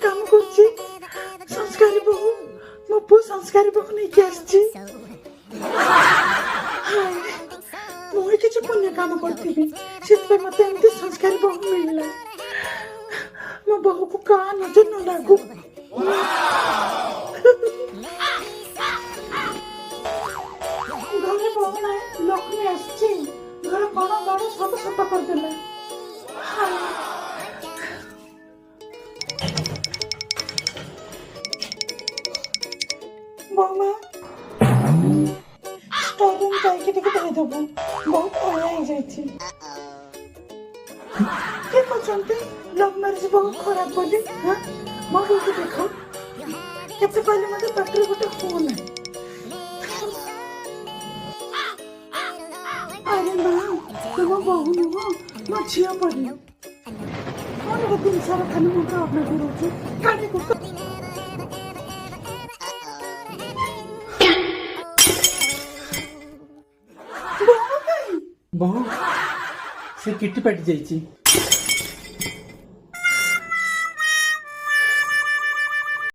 काम करछि संस्कारी बहु मो पु संस्कारी बहु नहीं के आछि मोय किछ पुण्य काम करथिबी सेतबे मते एमती संस्कारी बहु मिलला मो बहु को का नजर न लागू घरे बहु ना लक्ष्मी आछि घर कोन बड़ सब सफा कर देला बहुमा स्टोर रूम जाइके टिके दे देबो बहुत ओया हो जाइछि के पछंते लव मैरिज बहुत खराब बोली हां मो को देखो केते पहले मते पत्र गोटे फोन है अरे मां तुम बहु नुहो मो छिया पड़ी कौन वो दिन सारा खाना मुका अपना गुरु जी काटे को बहु से किटी पाटी जाइछि